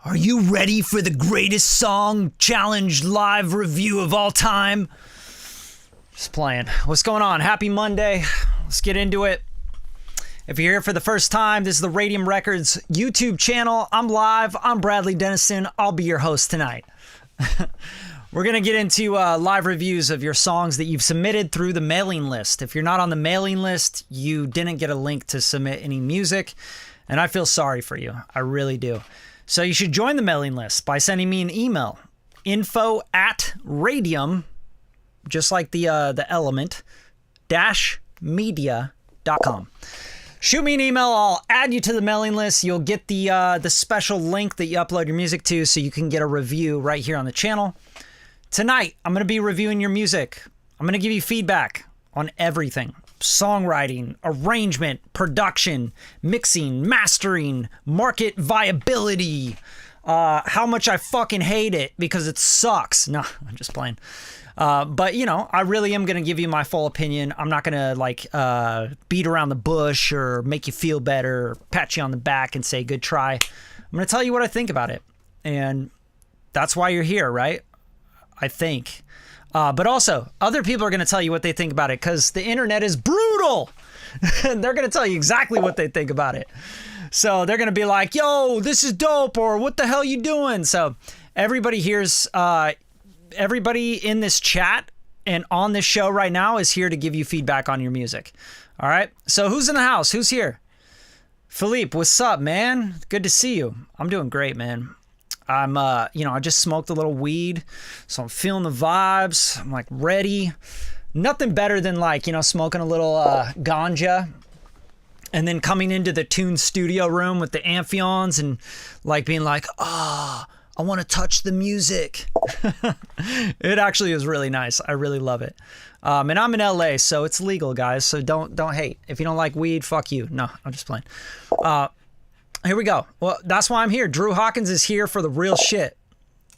Are you ready for the greatest song challenge live review of all time? Just playing. What's going on? Happy Monday. Let's get into it. If you're here for the first time, this is the Radium Records YouTube channel. I'm live. I'm Bradley Dennison. I'll be your host tonight. We're going to get into live reviews of your songs that you've submitted through the mailing list. If you're not on the mailing list, you didn't get a link to submit any music, and I feel sorry for you. I really do. So you should join the mailing list by sending me an email, info@radium, just like the element, -media.com. Shoot me an email. I'll add you to the mailing list. You'll get the special link that you upload your music to so you can get a review right here on the channel. Tonight, I'm going to be reviewing your music. I'm going to give you feedback on everything. Songwriting, arrangement, production, mixing, mastering, market viability, how much I fucking hate it because it sucks. No, I'm just playing. But, you know, I really am going to give you my full opinion. I'm not going to, beat around the bush or make you feel better or pat you on the back and say, good try. I'm going to tell you what I think about it. And that's why you're here, right? I think. But also, other people are going to tell you what they think about it because the internet is brutal. They're going to tell you exactly what they think about it. So they're going to be like, yo, this is dope, or what the hell you doing? So everybody here's, everybody in this chat and on this show right now is here to give you feedback on your music. All right? So who's in the house? Who's here? Philippe, what's up, man? Good to see you. I'm doing great, man. I'm, I just smoked a little weed, so I'm feeling the vibes. I'm like ready. Nothing better than smoking a little ganja and then coming into the Tune studio room with the Amphions and being like, I want to touch the music. It actually is really nice. I really love it. And I'm in LA, so it's legal, guys. So don't hate. If you don't like weed, fuck you. No, I'm just playing. Here we go. Well, that's why I'm here. Drew Hawkins is here for the real shit.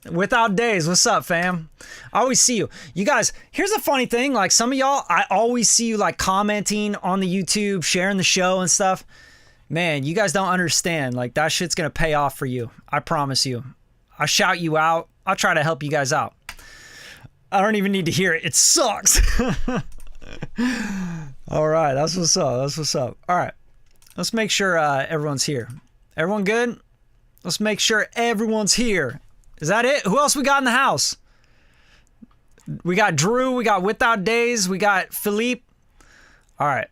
Without Days, what's up, fam? I always see you. You guys, here's a funny thing. Like, some of y'all, I always see you, commenting on the YouTube, sharing the show and stuff. Man, you guys don't understand. That shit's going to pay off for you. I promise you. I shout you out. I'll try to help you guys out. I don't even need to hear it. It sucks. All right. That's what's up. That's what's up. All right. Let's make sure everyone's here. Everyone good? Let's make sure everyone's here. Is that it? Who else we got in the house? We got Drew. We got Without Days. We got Philippe. All right.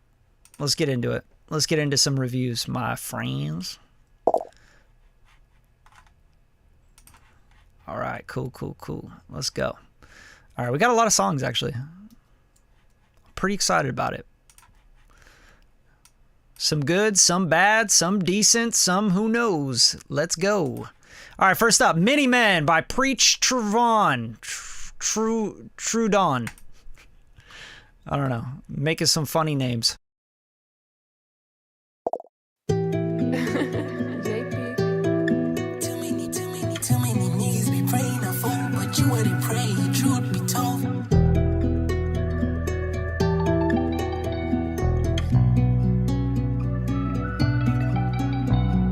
Let's get into it. Let's get into some reviews, my friends. All right. Cool. Let's go. All right. We got a lot of songs, actually. I'm pretty excited about it. Some good, some bad, some decent, some who knows. Let's go. All right, first up, Mini Men by Preach Trudon. Trudon. I don't know. Making some funny names. Too many niggas be praying for, but you ain't pray, truth be told.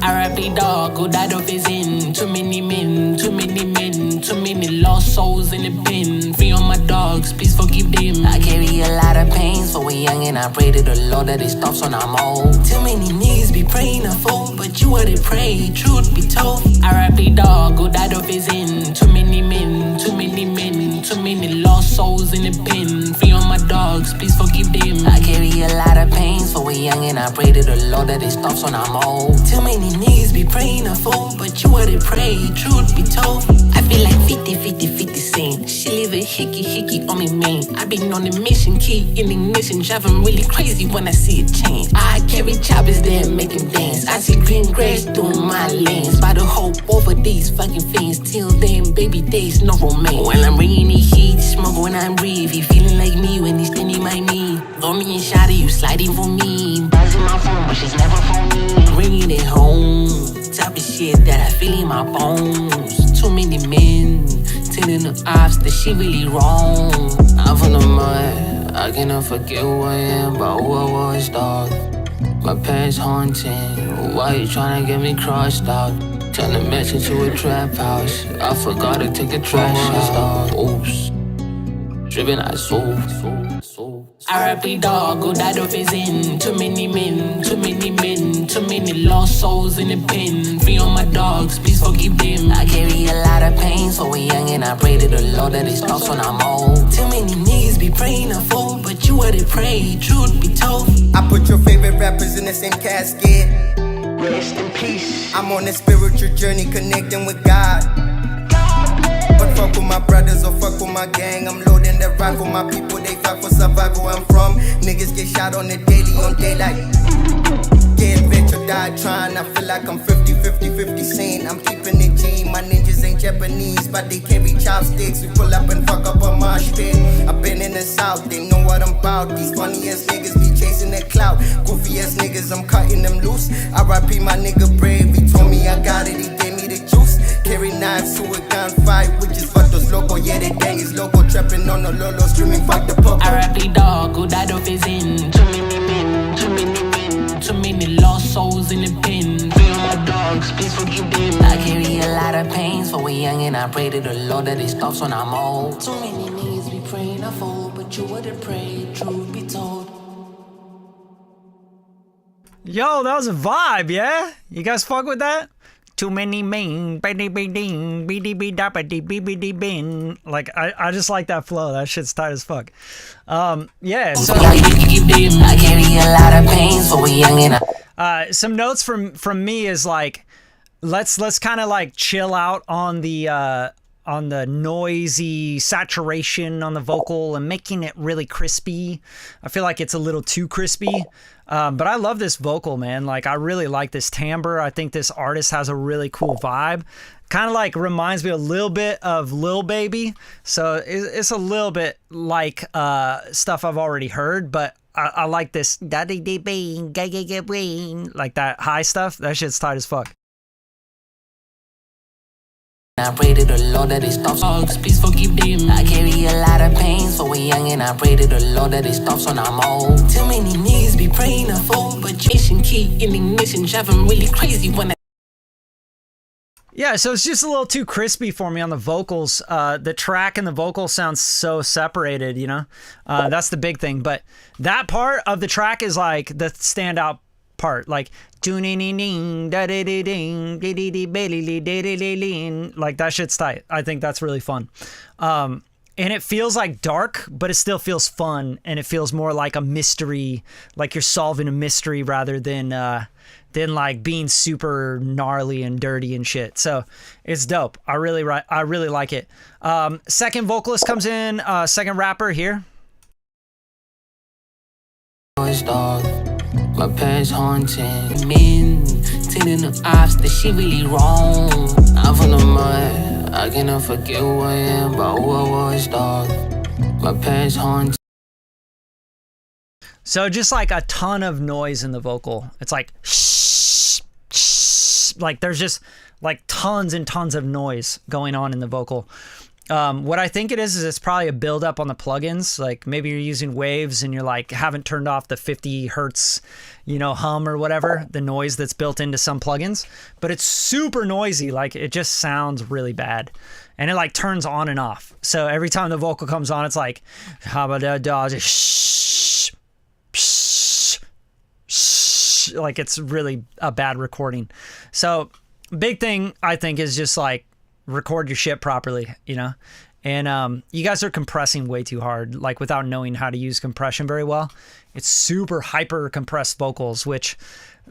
R.I.P. dog who died of his in. Too many men, too many lost souls in the bin. Free on my dogs, please forgive them. I carry a lot of pain, so we young and I pray to the Lord that it stops when I'm old. Too many niggas be praying to fall, but you wouldn't pray, truth be told. R.I.P. dog who died of his in. Too many men, too many lost souls in the bin. Free on my dogs, please forgive them. I carry a lot of pain, so we young and I pray to the Lord that it stops when I'm old. Too many niggas be praying to fall, but you wouldn't pray, truth be told. I feel like 50 cent. She leave a hickey on me, man. I been on the mission, key in ignition, driving really crazy when I see a change. I carry choppers there, make him dance. I see green grass through my lens. By the hope over these fucking things. Till then, baby, there's no romance. When I'm bringing the heat, smoke when I'm breathe. He feeling like me when he's standing by me. Throw me and shot it, you sliding for me. Buzzing my phone, but she's never for me. Bringing it home, type of shit that I feel in my bones. Too many men telling the ops that she really wrong. I'm from the mud, I cannot forget who I am, but who I was, dog. My past haunting, why you tryna get me crossed out? Turn the match into a trap house. I forgot to take the trash out. Oops. Driven I soul. R.I.P. dog, who died of his in. Too many men, too many men, too many lost souls in the pen. Free on my dogs, please forgive them. I carry a lot of pain, so we young and I pray to the Lord that it stops when I'm old. Too many niggas be praying I fall, but you are the prey, truth be told. I put your favorite rappers in the same casket. Rest in peace. I'm on a spiritual journey connecting with God. But fuck with my brothers or fuck with my gang. I'm loading the rifle, my people, they fight for survival. I'm from niggas get shot on the daily, on daylight. Get rich or die trying, I feel like I'm 50 scene. I'm keeping it G, my ninjas ain't Japanese, but they carry chopsticks. We pull up and fuck up a mosh pit. I've been in the south, they know what I'm about. These funny ass niggas be chasing that clout. Goofy ass niggas, I'm cutting them loose. R.I.P. my nigga Brave, he told me I got it, he gave me the juice. Carry knives to a gunfight, which is fuck those loco. Yeah, they gang is loco, trapping on the lolo, streaming fuck the popo. R.I.P. dog, who died of his in. Too many men, too many men, too many lost souls in the pen. Free on my dogs, please forgive them. I carry a lot of pain, so we young and I pray to the Lord that it stops when I'm old. Too many niggas be praying I fall, but you wouldn't pray, truth be told. Yo, that was a vibe, yeah? You guys fuck with that? Too many men, like I just like that flow. That shit's tight as fuck. Yeah. So I carry a lot of pain, so we young and some notes from me is like, let's kind of like chill out on the noisy saturation on the vocal and making it really crispy. I feel like it's a little too crispy. But I love this vocal, man. Like, I really like this timbre. I think this artist has a really cool vibe. Kind of like reminds me a little bit of Lil Baby. So it's a little bit like stuff I've already heard, but I like this like that high stuff. That shit's tight as fuck. I pray to the Lord that it stops. Dogs, please forgive them. I carry a lot of pain, so we young and I pray to the Lord that it stops when I'm old. Too many niggas be praying I fall, but mission key ignition driving really crazy when I. Yeah, so it's just a little too crispy for me on the vocals. The track and the vocal sounds so separated, you know? That's the big thing. But that part of the track is like the standout part. Like, like that shit's tight. I think that's really fun. And it feels like dark, but it still feels fun. And it feels more like a mystery, like you're solving a mystery rather than like being super gnarly and dirty and shit. So it's dope. I really like it. Second vocalist comes in, second rapper here. My past haunting men, telling the ops that she really wrong. I'm from the mud, I cannot forget who I am, but who I was, dog. My past haunting. So just like a ton of noise in the vocal. It's like shh, shh, like there's just like tons and tons of noise going on in the vocal. What I think it is it's probably a build up on the plugins. Like maybe you're using Waves and you're like haven't turned off the 50 hertz, you know, hum or whatever, the noise that's built into some plugins, but it's super noisy. Like it just sounds really bad and it like turns on and off. So every time the vocal comes on, it's like, how about that? Shh, shh, shh, like it's really a bad recording. So big thing I think is just like, record your shit properly, you know? And you guys are compressing way too hard, like without knowing how to use compression very well. It's super hyper compressed vocals, which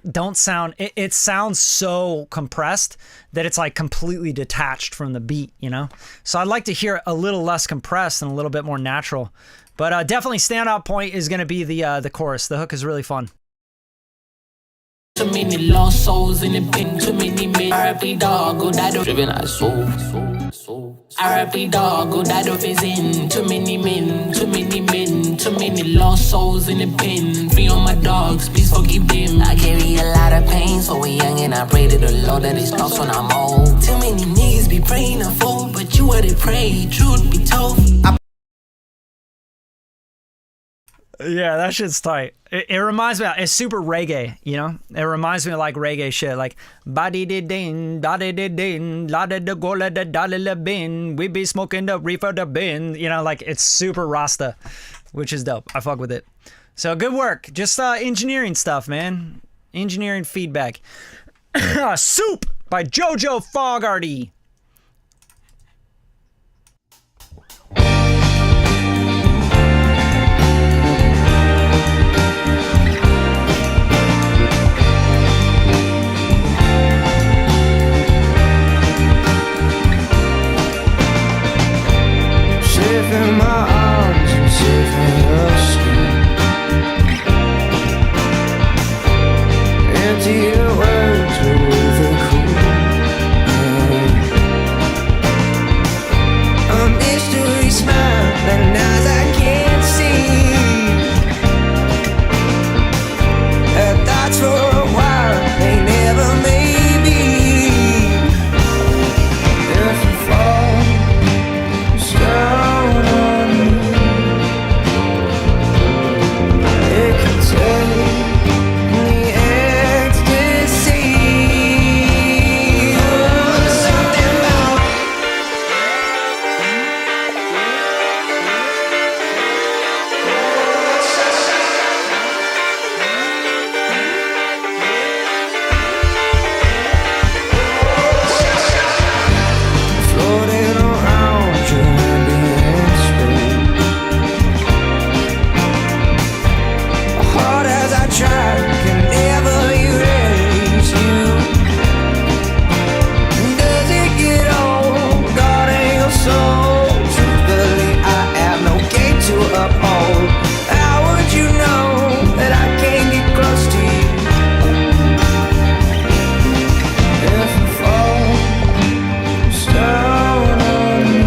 don't sound, it sounds so compressed that it's like completely detached from the beat, you know? So I'd like to hear it a little less compressed and a little bit more natural. But definitely standout point is going to be the chorus. The hook is really fun. Too many lost souls in the pen, too many men. R.I.P. dog, who died of driven I soul. R.I.P. dog, who died of his in. Too many men, too many men, too many lost souls in the pen. Free on my dogs, please forgive them. I carry a lot of pain, so we young and I pray to the Lord that it stops when I'm old. Too many niggas be praying I fall, but you are the prey, truth be told. Yeah, that shit's tight. It reminds me, it's super reggae, you know? It reminds me of like reggae shit, like body de din, da de din, la de da go la da da la bin, we be smoking the reefer the bin, you know, like it's super Rasta, which is dope. I fuck with it. So good work. Just engineering stuff, man. Engineering feedback. Soup by Jojo Fogarty. Safe in my arms and safe in your skin. Empty your words with a cool hand. A mystery smile and eyes I can't see. Had thoughts for a while, they never made me. If you fall down on me, it can take the ecstasy. Something about floating around your ambient space. Hard as I try, can never erase you. Does it get old, guarding your soul? Truthfully, I have no gate to uphold. How would you know that I can't get close to you? If you fall down on me,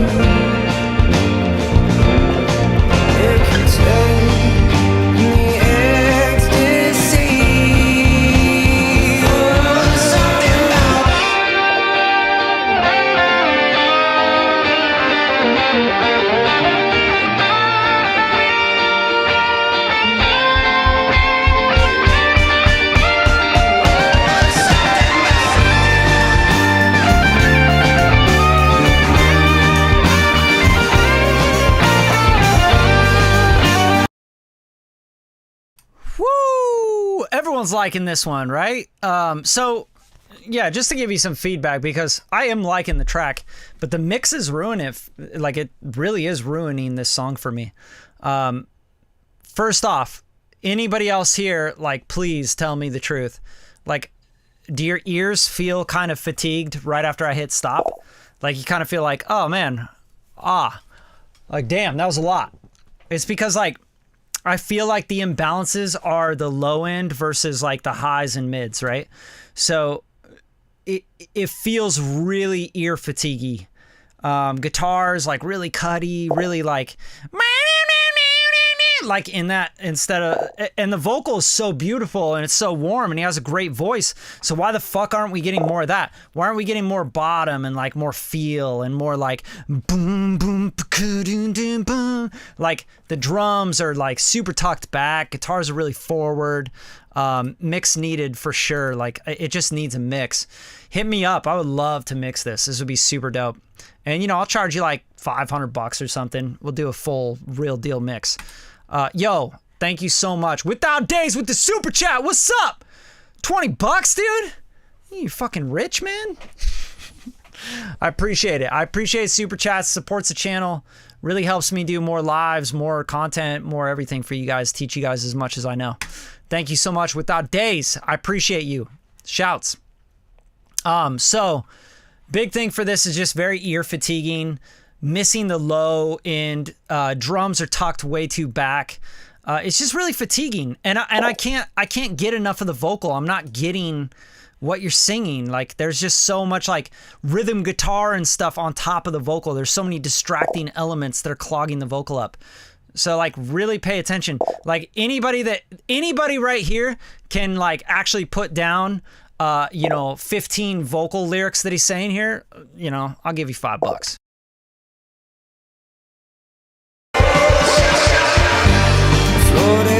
it can take the ecstasy. Something about Woo! Everyone's liking this one, right? So yeah, just to give you some feedback, because I am liking the track, but the mix is ruining it. Like, it really is ruining this song for me. First off, anybody else here, like, please tell me the truth. Like, do your ears feel kind of fatigued right after I hit stop? Like, you kind of feel like, oh man, like, damn, that was a lot. It's because, like, I feel like the imbalances are the low end versus like the highs and mids, right? So it feels really ear fatiguey. Guitars like really cutty, really like in that, instead of, and the vocal is so beautiful and it's so warm and he has a great voice. So why the fuck aren't we getting more of that? Why aren't we getting more bottom and like more feel and more like boom boom boom? Like the drums are like super tucked back, guitars are really forward. Mix needed for sure. Like, it just needs a mix. Hit me up. I would love to mix this. This would be super dope. And you know, I'll charge you like $500 or something. We'll do a full real deal mix. Yo, thank you so much. Without Days with the super chat. What's up? $20, dude? You fucking rich, man. I appreciate it. I appreciate super chats. Supports the channel. Really helps me do more lives, more content, more everything for you guys. Teach you guys as much as I know. Thank you so much. Without Days, I appreciate you. Shouts. So big thing for this is just very ear fatiguing. Missing the low end, drums are tucked way too back. It's just really fatiguing, and I can't get enough of the vocal. I'm not getting what you're singing. Like, there's just so much like rhythm guitar and stuff on top of the vocal. There's so many distracting elements that are clogging the vocal up. So like, really pay attention. Like, anybody right here can like actually put down 15 vocal lyrics that he's saying here, you know, I'll give you $5. floating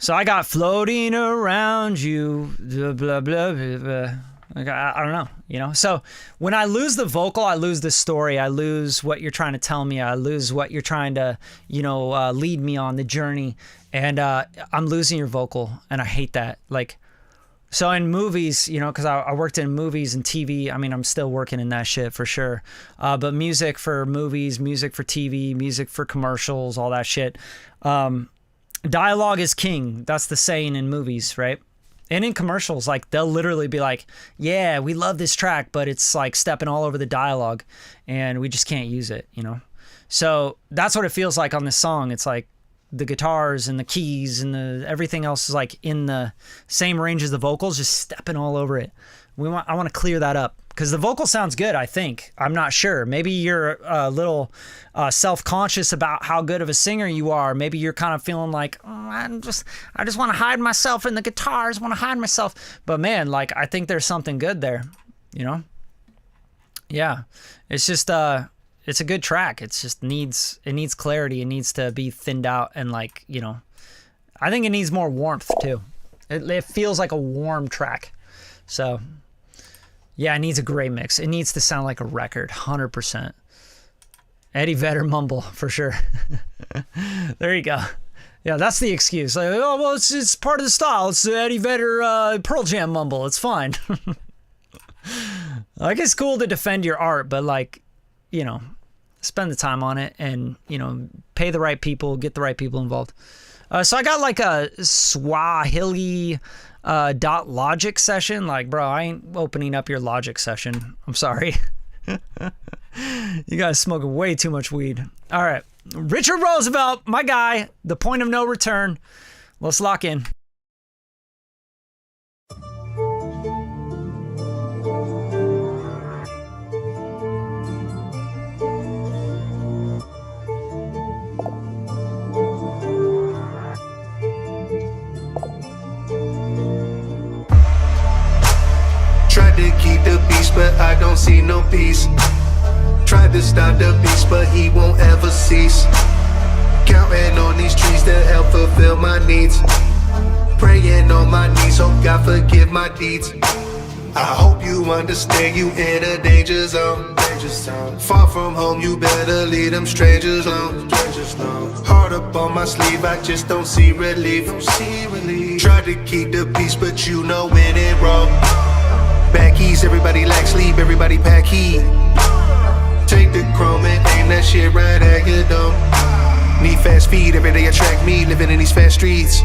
So I got floating around you, blah, blah, blah, blah, blah. Like, I don't know, you know? So when I lose the vocal, I lose the story. I lose what you're trying to tell me. I lose what you're trying to, you know, lead me on the journey. And I'm losing your vocal, and I hate that. Like, so in movies, you know, because I worked in movies and TV. I mean, I'm still working in that shit for sure. But music for movies, music for TV, music for commercials, all that shit. Dialogue is king. That's the saying in movies, right? And in commercials, like they'll literally be like, yeah, we love this track, but it's like stepping all over the dialogue and we just can't use it, you know? So that's what it feels like on this song. It's like the guitars and the keys and everything else is like in the same range as the vocals, just stepping all over it. I want to clear that up because the vocal sounds good, I think. I'm not sure. Maybe you're a little self-conscious about how good of a singer you are. Maybe you're kind of feeling like, oh, I just want to hide myself in the guitars, want to hide myself. But man, like I think there's something good there, you know? Yeah. It's just it's a good track. It just needs clarity. It needs to be thinned out and like, you know, I think it needs more warmth too. It feels like a warm track. So yeah, it needs a great mix. It needs to sound like a record, 100%. Eddie Vedder mumble, for sure. There you go. Yeah, that's the excuse. Like, oh, well, it's part of the style. It's the Eddie Vedder Pearl Jam mumble. It's fine. Like, it's cool to defend your art, but, like, you know, spend the time on it and, you know, pay the right people, get the right people involved. So I got, like, a Swahili... .logic session. Like, bro, I ain't opening up your Logic session. I'm sorry. You guys smoking way too much weed. All right. Richard Roosevelt, my guy, The Point of No Return. Let's lock in. Tried to keep the peace, but I don't see no peace. Tried to stop the beast, but he won't ever cease. Counting on these trees to help fulfill my needs. Praying on my knees, hope God forgive my deeds. I hope you understand you in a danger zone. Far from home, you better leave them strangers alone. Heart up on my sleeve, I just don't see relief. Tried to keep the peace, but you know when it wrong. Back east, everybody lack sleep, everybody pack heat. Take the chrome and aim that shit right at your dome. Need fast feed, every day attract me, living in these fast streets.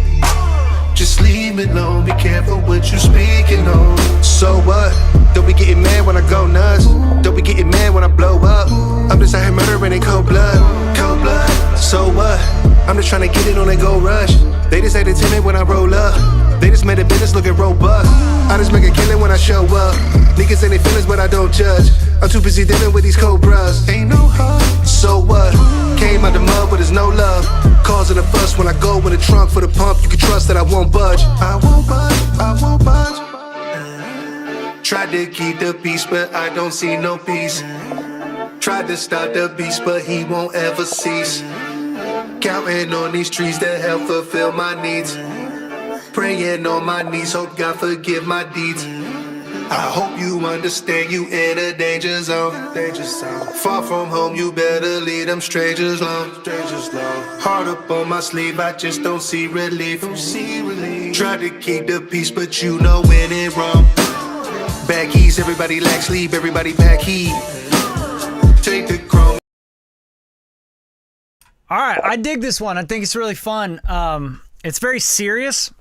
Just leave me alone, be careful what you speaking on. So what? Don't be getting mad when I go nuts. Don't be getting mad when I blow up. I'm just out here murdering in cold blood, cold blood. So what? I'm just trying to get it on that gold rush. They just act timid when I roll up. They just made a business looking robust. I just make a killing when I show up. Niggas say they feelings, but I don't judge. I'm too busy dealing with these cobras. Ain't no hug. So what? Came out the mud, but there's no love. Causing a fuss when I go in the trunk for the pump. You can trust that I won't budge. I won't budge. I won't budge. Tried to keep the peace, but I don't see no peace. Tried to stop the beast, but he won't ever cease. Counting on these trees to help fulfill my needs. Praying on my knees, hope God forgive my deeds. I hope you understand you in a danger zone. Far from home, you better leave them strangers alone. Heart up on my sleeve, I just don't see relief. Try to keep the peace, but you know when it wrong. Back east, everybody lack sleep, everybody pack heat. Take the chrome. All right, I dig this one. I think it's really fun. It's very serious,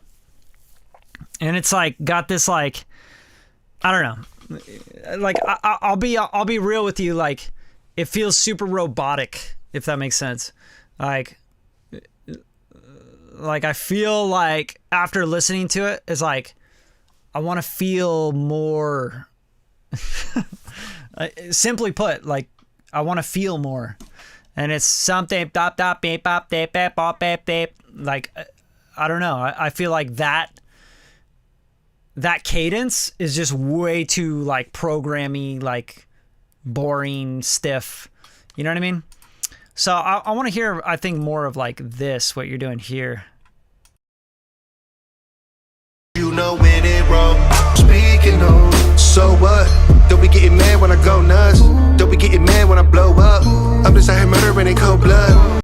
and it's like got this like, I don't know, like I'll be real with you. Like, it feels super robotic, if that makes sense. Like I feel like after listening to it, it's like I want to feel more. Simply put, like I want to feel more. And it's something like I don't know. I feel like that cadence is just way too like programmy, like boring, stiff. You know what I mean? So I want to hear, I think, more of like this, what you're doing here. So what? Don't be getting mad when I go nuts. Don't be getting mad when I blow up. I'm just out here murdering in cold blood.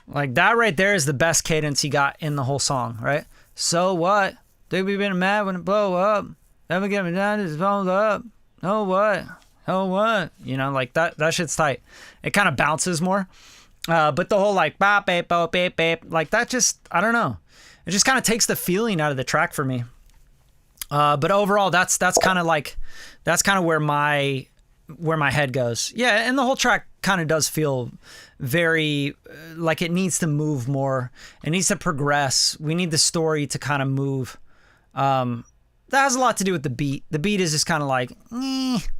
Like that right there is the best cadence he got in the whole song, right? So what? Don't be getting mad when it blow up. Never get me down, just blow up. Oh what? Oh what? You know, like that shit's tight. It kind of bounces more. But the whole like bop bape bop bape bape, like that just, I don't know. It just kind of takes the feeling out of the track for me. But overall, that's kind of where my head goes. Yeah, and the whole track kind of does feel very like it needs to move more. It needs to progress. We need the story to kind of move. That has a lot to do with the beat. The beat is just kind of like,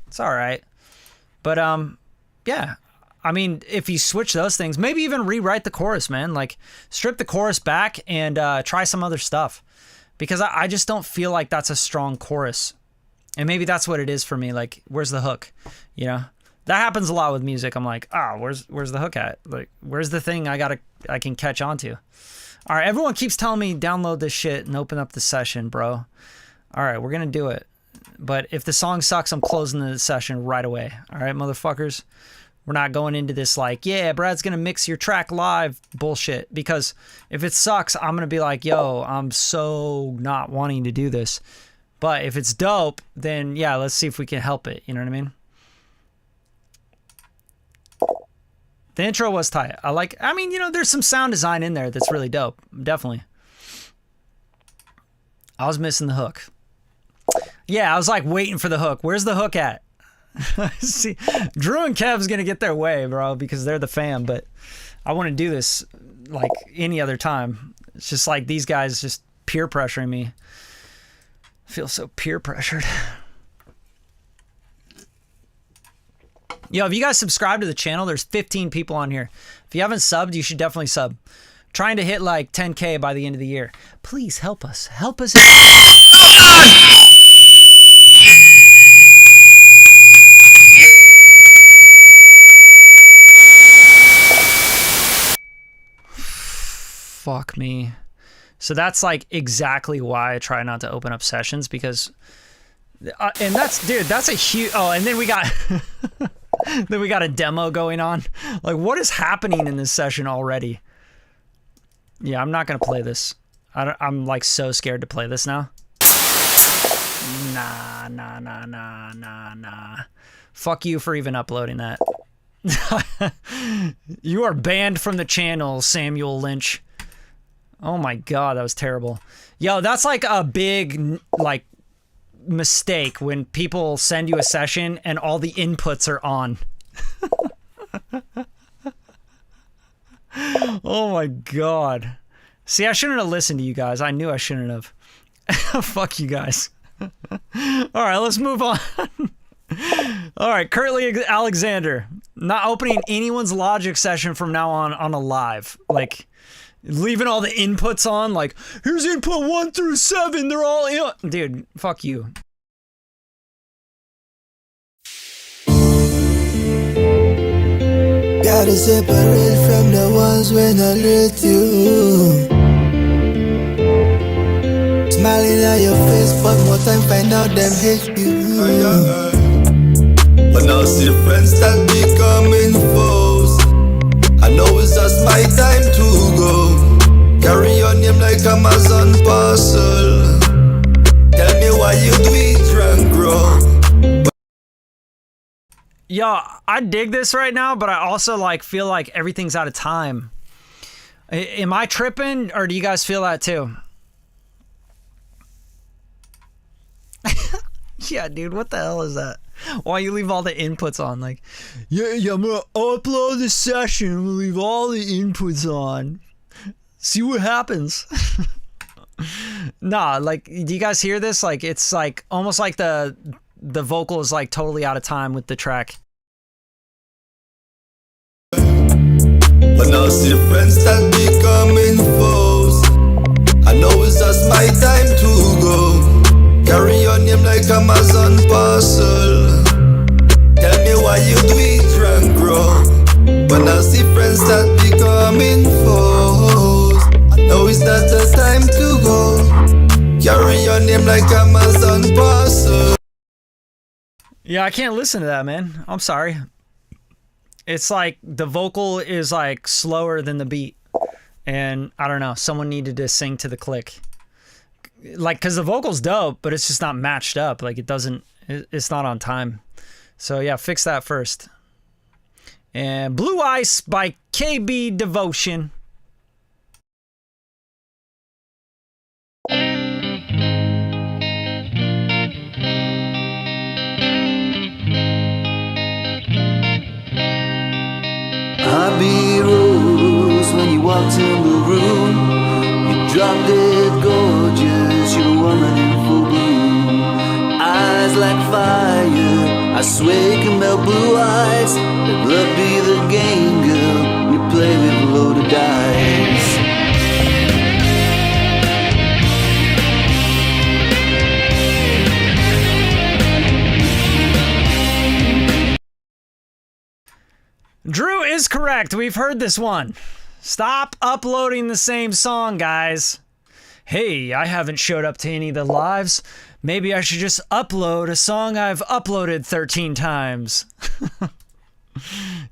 it's all right. But yeah. I mean, if you switch those things, maybe even rewrite the chorus, man. Like, strip the chorus back and try some other stuff. Because I just don't feel like that's a strong chorus. And maybe that's what it is for me. Like, where's the hook? You know? That happens a lot with music. I'm like, where's the hook at? Like, where's the thing I can catch on to? All right, everyone keeps telling me download this shit and open up the session, bro. All right, we're going to do it. But if the song sucks, I'm closing the session right away. All right, motherfuckers? We're not going into this like, yeah, Brad's going to mix your track live bullshit. Because if it sucks, I'm going to be like, yo, I'm so not wanting to do this. But if it's dope, then yeah, let's see if we can help it. You know what I mean? The intro was tight. I mean, you know, there's some sound design in there that's really dope. Definitely. I was missing the hook. Yeah, I was like waiting for the hook. Where's the hook at? See, Drew and Kev's gonna get their way, bro, because they're the fam, but I want to do this like any other time. It's just like these guys just peer pressuring me. I feel so peer pressured. Yo, if you guys subscribe to the channel, there's 15 people on here. If you haven't subbed, you should definitely sub. Trying to hit like 10K by the end of the year. Please help us. Help us. Fuck me. So that's like exactly why I try not to open up sessions, because and that's a huge, and then we got then we got a demo going on. Like, what is happening in this session already? Yeah, I'm not gonna play this. I'm like so scared to play this now. Nah. Fuck you for even uploading that. You are banned from the channel, Samuel Lynch. Oh my god, that was terrible. Yo, that's like a big like mistake when people send you a session and all the inputs are on. Oh my god. See, I shouldn't have listened to you guys. I knew I shouldn't have. Fuck you guys. All right, let's move on. All right, Curtly Alexander. Not opening anyone's Logic session from now on a live. Like, leaving all the inputs on, like, here's input 1 through 7, they're all in. Dude, fuck you. Gotta separate from the ones when I let you. Smiling at your face, but more time find out them hate you. But now see the friends that becoming foes. I know it's just my time to go. Carry your name like Amazon parcel. Tell me why you do it drunk, bro. Yo, I dig this right now, but I also like feel like everything's out of time. Am I tripping, or do you guys feel that too? Yeah, dude, what the hell is that? Why you leave all the inputs on? Like, yeah, I'm gonna upload the session, I'm gonna leave all the inputs on. See what happens. Nah, like, do you guys hear this? Like, it's like almost like the vocal is like totally out of time with the track. But now see the friends that becoming foes. I know it's just my time to go. Carry your name like Amazon parcel. Tell me why you do it drunk, bro. But now see friends that becoming foes. I know it's not the time to go. Carry your name like Amazon parcel. Yeah, I can't listen to that, man. I'm sorry. It's like the vocal is like slower than the beat. And I don't know, someone needed to sing to the click. Like, cause the vocal's dope, but it's just not matched up. Like it's not on time. So yeah, fix that first. And Blue Ice by KB Devotion. I be rose when you walked in the room. You dropped dead gorgeous, you're a woman in full bloom. Eyes like fire, I swear you can melt blue eyes. Let love be the game, girl, we play with a load of dice. Drew is correct. We've heard this one. Stop uploading the same song, guys. Hey, I haven't showed up to any of the lives. Maybe I should just upload a song I've uploaded 13 times.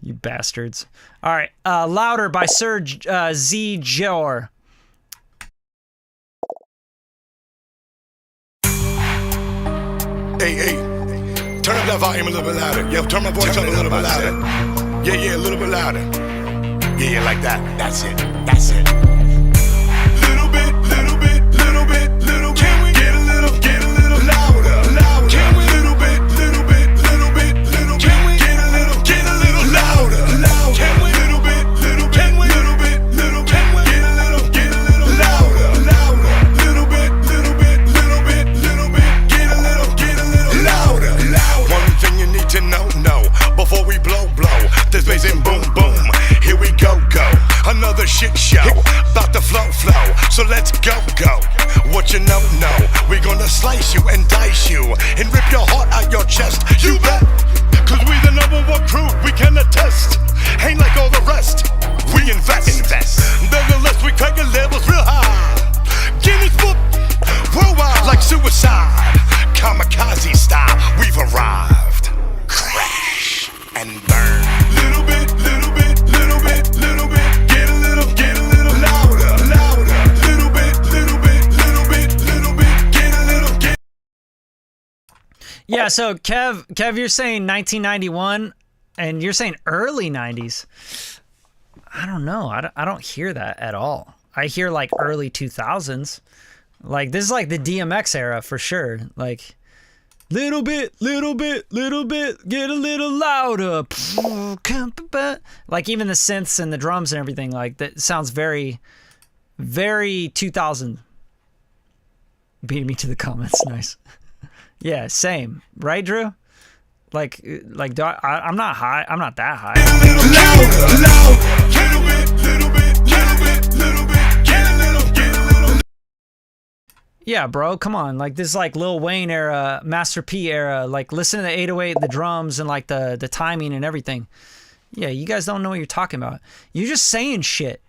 You bastards. All right, Louder by Sir Z. Jor. Hey, turn up that volume a little bit louder. Yeah, turn my voice up a little bit louder. Yeah, a little bit louder. Yeah, like that. That's it. Little bit. Can we get a little louder? Can we little bit? Can we get a little louder? Can we little bit? Can we little bit? Can we get a little louder? Little bit. Get a little louder. One thing you need to know, before we blow. This bass and boom. Here we go. Another shit show, about to flow. So let's go. What you know, we gonna slice you and dice you and rip your heart out your chest. You bet, cause we the number one crew, we can attest. Ain't like all the rest, we invest. Nonetheless, we take the levels real high. Guinness Book, worldwide like suicide. Kamikaze style, we've arrived. Crash and burn. Little bit. Get a little louder. Little bit. Get. Yeah, so Kev, you're saying 1991, and you're saying early 90s. I don't know. I don't hear that at all. I hear like early 2000s. Like this is like the DMX era for sure. Like little bit, get a little louder. Like even the synths and the drums and everything, like that sounds very, very 2000. Beating me to the comments, nice. Yeah, same, right, Drew? Like, I'm not high. I'm not that high. Yeah, bro, come on. Like this is like Lil Wayne era, Master P era. Like listen to the 808, the drums, and like the timing and everything. Yeah, you guys don't know what you're talking about. You're just saying shit.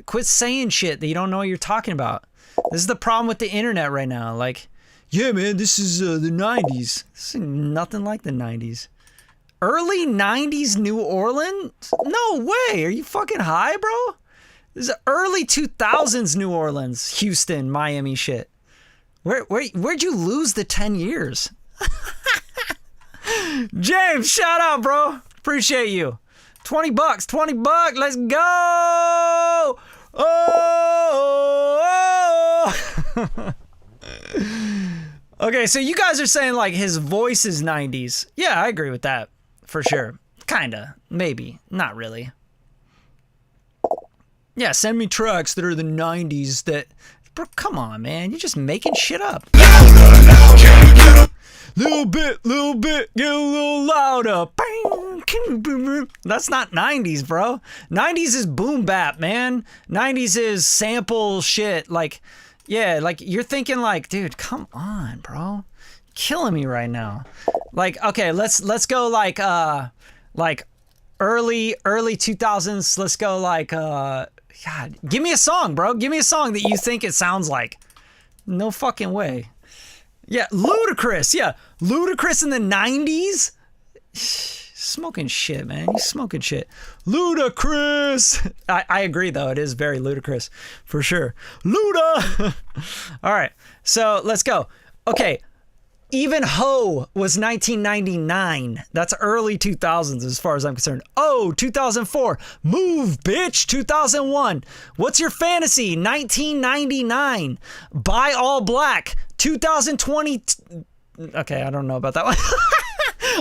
Quit saying shit that you don't know what you're talking about. This is the problem with the internet right now. Like, yeah, man, this is the 90s. This is nothing like the 90s. Early 90s New Orleans? No way. Are you fucking high, bro? This is early 2000s New Orleans, Houston, Miami shit. Where'd you lose the 10 years? James, shout out, bro. Appreciate you. $20, $20. Let's go. Oh. Okay, so you guys are saying like his voice is 90s. Yeah, I agree with that for sure. Kinda, maybe, not really. Yeah, send me tracks that are the 90s that... Bro, come on, man. You're just making shit up. Little bit, get a little louder. That's not 90s, bro. 90s is boom bap, man. 90s is sample shit. Like, yeah, like you're thinking like, dude, come on, bro. Killing me right now. Like, okay, let's go like early 2000s. Let's go like God, give me a song, bro. Give me a song that you think it sounds like. No fucking way. Yeah, Ludacris. Yeah, Ludacris in the 90s? Smoking shit, man. He's smoking shit. Ludacris. I agree, though. It is very ludicrous, for sure. Luda. All right, so let's go. Okay, Even Ho was 1999. That's early 2000s as far as I'm concerned. Oh, 2004. Move, bitch. 2001. What's Your Fantasy? 1999. Buy All Black. 2020. Okay, I don't know about that one.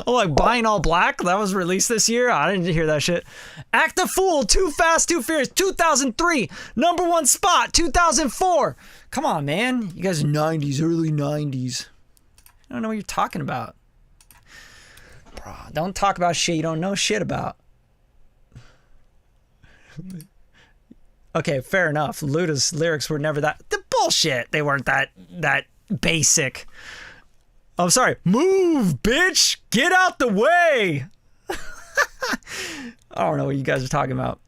I'm like, Buying All Black? That was released this year? I didn't hear that shit. Act a Fool. Too Fast, Too Furious. 2003. #1 spot. 2004. Come on, man. You guys are 90s, early 90s. I don't know what you're talking about. Bro, don't talk about shit you don't know shit about. Okay, fair enough. Luda's lyrics were never that... The bullshit. They weren't that basic. I'm sorry. Move, bitch! Get out the way! I don't know what you guys are talking about.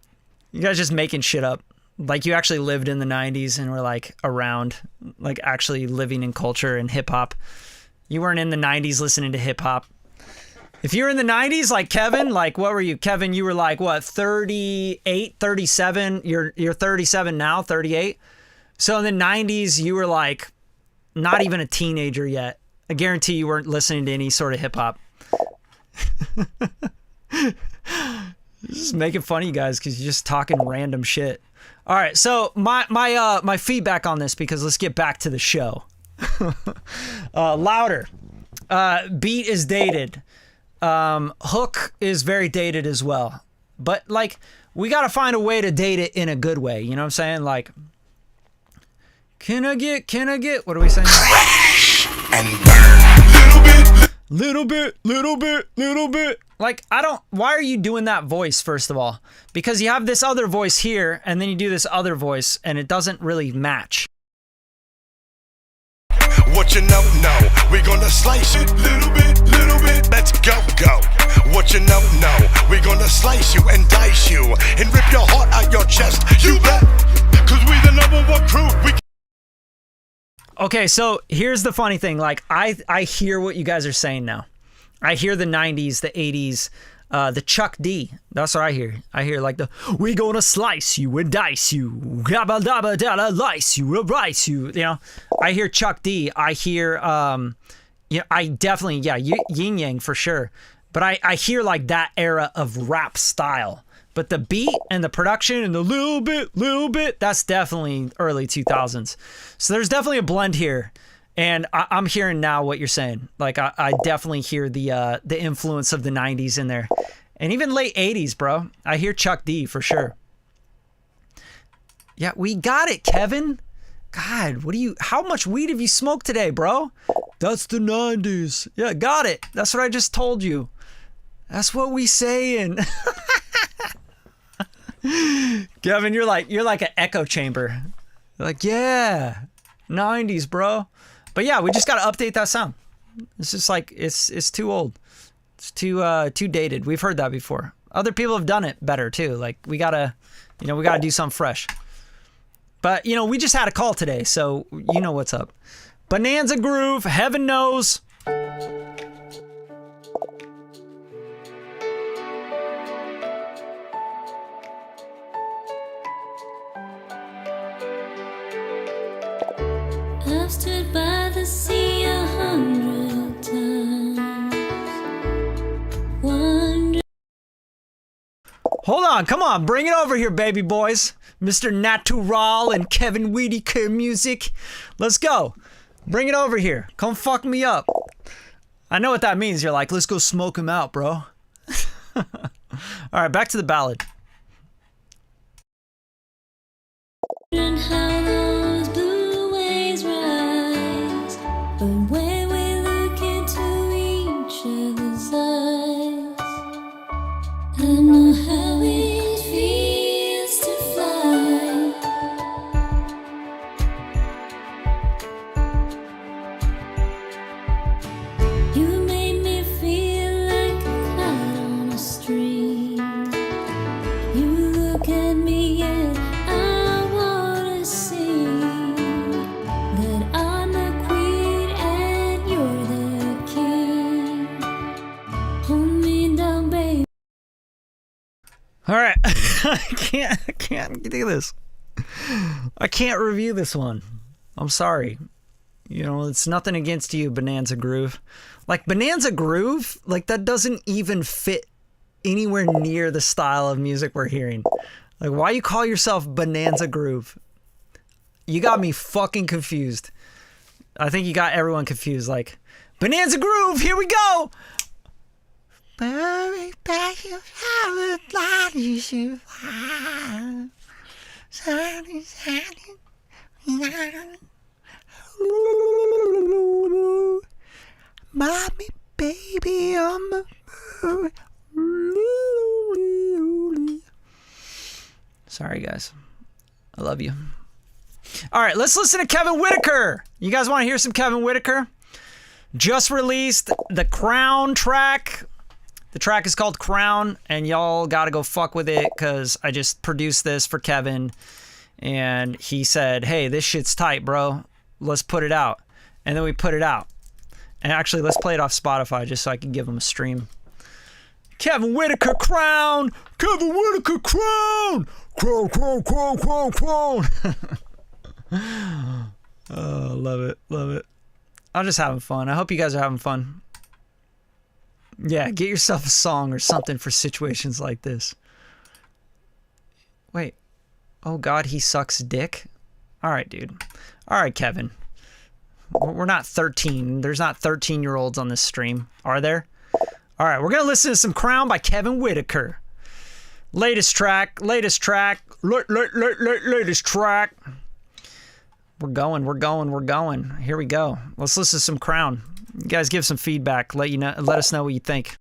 You guys just making shit up. Like you actually lived in the 90s and were like around, like actually living in culture and hip hop. You weren't in the 90s listening to hip hop. If you were in the 90s, like Kevin, like what were you? Kevin, you were like what, 38, 37? You're 37 now, 38. So in the 90s, you were like not even a teenager yet. I guarantee you weren't listening to any sort of hip hop. Just making fun of you guys because you're just talking random shit. All right, so my feedback on this, because let's get back to the show. Louder. Beat is dated. Hook is very dated as well. But like, we got to find a way to date it in a good way. You know what I'm saying? Like, can I get, what are we saying? Crash and burn. Little bit. Like, why are you doing that voice, first of all? Because you have this other voice here, and then you do this other voice, and it doesn't really match. What you know, we gonna slice it. Little bit, let's go. What you know, we gonna slice you and dice you and rip your heart out your chest. You bet, cause we the #1 crew. Okay, so here's the funny thing. Like, I hear what you guys are saying now. I hear the 90s, the 80s, the Chuck D. That's what I hear. I hear like the, we gonna slice you and dice you, gabba dabba dabba, lice you, rice you. You know, I hear Chuck D. I hear, I definitely, yin yang for sure. But I hear like that era of rap style. But the beat and the production and the little bit, that's definitely early 2000s. So there's definitely a blend here. And I'm hearing now what you're saying. Like, I definitely hear the influence of the 90s in there. And even late 80s, bro. I hear Chuck D for sure. Yeah, we got it, Kevin. God, how much weed have you smoked today, bro? That's the 90s. Yeah, got it. That's what I just told you. That's what we saying. Kevin, you're like an echo chamber. You're like, yeah, 90s, bro. But yeah, we just got to update that sound. It's just like, it's too old. It's too dated. We've heard that before. Other people have done it better too. Like, we gotta do something fresh. But we just had a call today, so you know what's up. Bonanza Groove, Heaven Knows. I've stood by the sea 100 times. Hold on, come on, bring it over here, baby boys. Mr. Natural and Kevin Weediker Music. Let's go. Bring it over here. Come fuck me up. I know what that means. You're like, let's go smoke him out, bro. All right, back to the ballad. And how those blue waves rise, but when we look into each other's eyes, I know how it feels to fly. You made me feel like a cloud on a string. You look at me and I wanna sing. All right. I can't do this. I can't review this one. I'm sorry. You know, it's nothing against you, Bonanza Groove. Like, Bonanza Groove, like, that doesn't even fit anywhere near the style of music we're hearing. Like, why you call yourself Bonanza Groove? You got me fucking confused. I think you got everyone confused. Like, Bonanza Groove, here we go! Mommy, baby, I'm sorry, guys. I love you. All right, let's listen to Kevin Whitaker. You guys want to hear some Kevin Whitaker? Just released the Crown track. The track is called Crown, and y'all got to go fuck with it because I just produced this for Kevin, and he said, hey, this shit's tight, bro. Let's put it out. And then we put it out. And actually, let's play it off Spotify just so I can give him a stream. Kevin Whitaker, Crown! Kevin Whitaker, Crown! Crown, crown, crown, crown, crown! Oh, love it, love it. I'm just having fun. I hope you guys are having fun. Yeah, get yourself a song or something for situations like this. Wait. Oh, God, he sucks dick? All right, dude. All right, Kevin. We're not 13. There's not 13-year-olds on this stream, are there? All right, we're going to listen to some Crown by Kevin Whitaker. Latest track. Latest track. We're going. Here we go. Let's listen to some Crown. You guys give some feedback. Let us know what you think.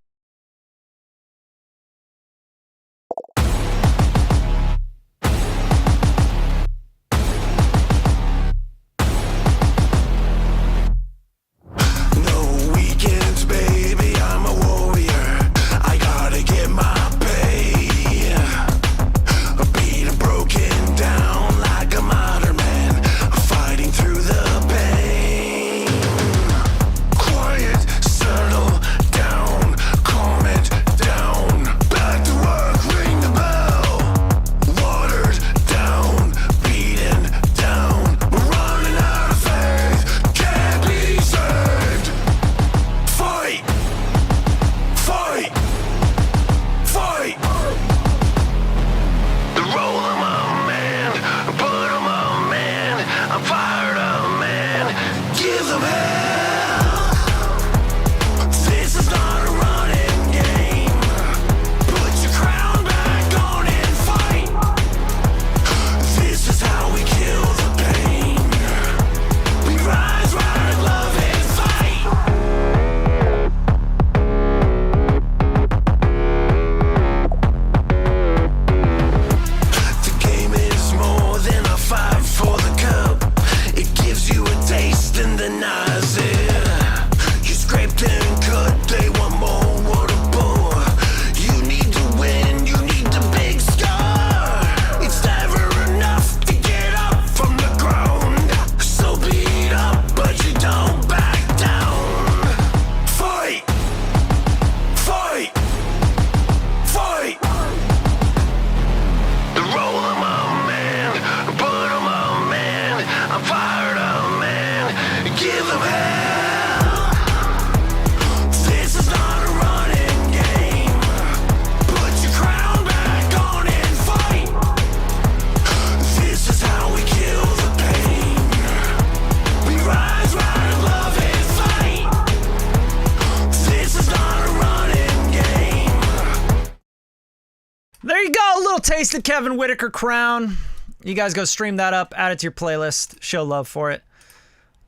There you go, a little taste of Kevin Whitaker Crown. You guys go stream that up, add it to your playlist, show love for it.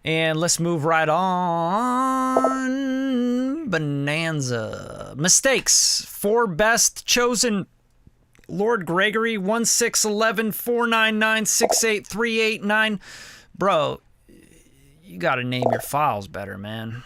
And let's move right on. Bonanza. Mistakes. 4 best chosen. Lord Gregory, 1611-499-68389. Bro, you gotta name your files better, man.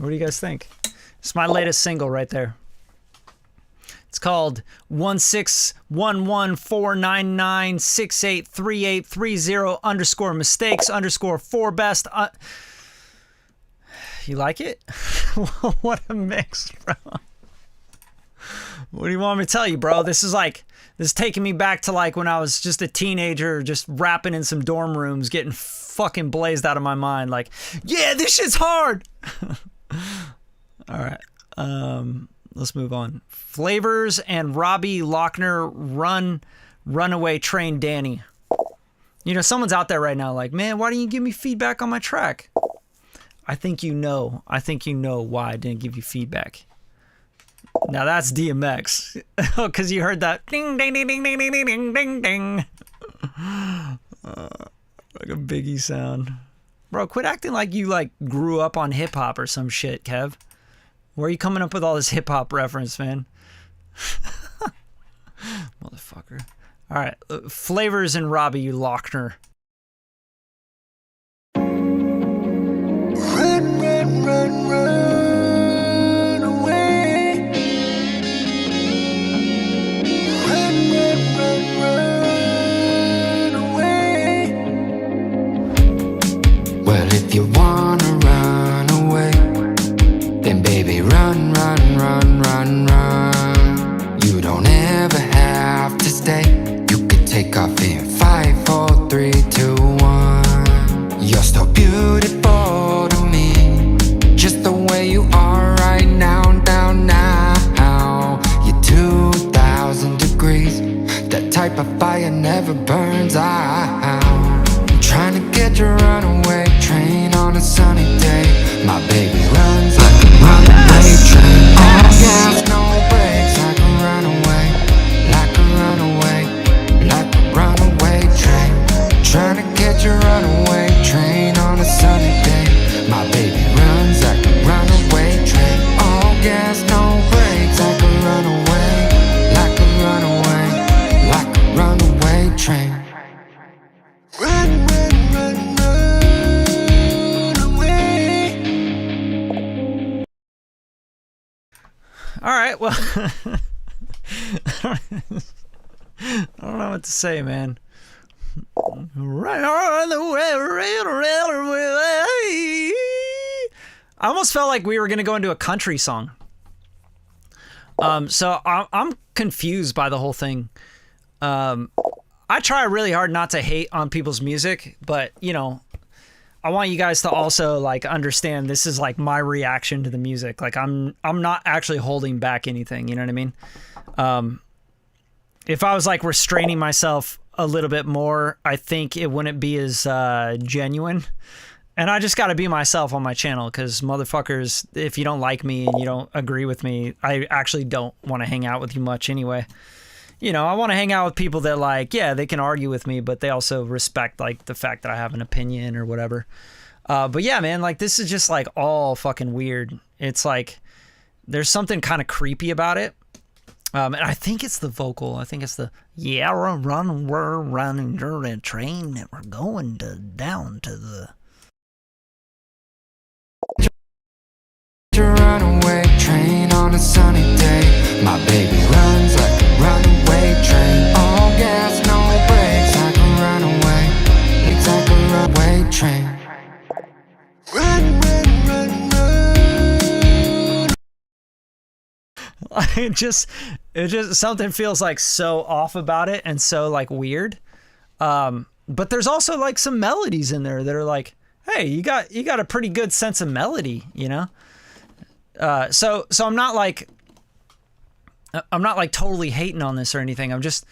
What do you guys think? It's my latest single right there. It's called 1611499683830_mistakes_4best. You like it? What a mix, bro. What do you want me to tell you, bro? This is taking me back to like when I was just a teenager, just rapping in some dorm rooms, getting fucking blazed out of my mind. Like, yeah, this shit's hard. All right. Let's move on. Flavors and Robbie Lochner Runaway Train Danny. You know, someone's out there right now like, man, why didn't you give me feedback on my track? I think you know why I didn't give you feedback. Now that's DMX. Because you heard that ding, ding, ding, ding, ding, ding, ding, ding, ding. Like a Biggie sound. Bro, quit acting like you like grew up on hip hop or some shit, Kev. Where are you coming up with all this hip hop reference, man? Motherfucker. All right. Flavors and Robbie, you Lochner. Run, run, run, run away. Run, run, run, run away. Well, if you wanna run away, then baby, run, run, run, run, run. You don't ever have to stay. You could take off in 5, 4, 3, 2, 1. You're still beautiful to me, just the way you are right now, down now. You're 2,000 degrees, that type of fire never burns out. I'm trying to get your runaway train on a sunny day. My baby runs like a runaway train. All gas, no brakes, like a runaway, like a runaway, like a runaway train. Trying to get your runaway train on a sunny day. My baby runs like a runaway train. All gas, no brakes, like a runaway, like a runaway, like a runaway train. Run, run, run, run away. All right, well, I don't know what to say, man. Right on the way. I almost felt like we were going to go into a country song. So I'm confused by the whole thing. I try really hard not to hate on people's music, but, you know, I want you guys to also like understand this is like my reaction to the music. Like I'm not actually holding back anything, you know what I mean? If I was like restraining myself a little bit more, I think it wouldn't be as genuine. And I just got to be myself on my channel because motherfuckers, if you don't like me and you don't agree with me, I actually don't want to hang out with you much anyway. You know, I want to hang out with people that like, yeah, they can argue with me, but they also respect like the fact that I have an opinion or whatever. But yeah, man, like this is just like all fucking weird. It's like there's something kind of creepy about it. And I think it's the vocal. I think it's the, yeah, we're running a train that we're going down to the... Runaway train on a sunny day. My baby runs like a runaway train. All gas, no brakes, like a runaway. It's like a runaway train. Run, run, run, run. it just something feels like so off about it and so like weird. But there's also like some melodies in there that are like, hey, you got a pretty good sense of melody, you know? So I'm not like totally hating on this or anything. I'm just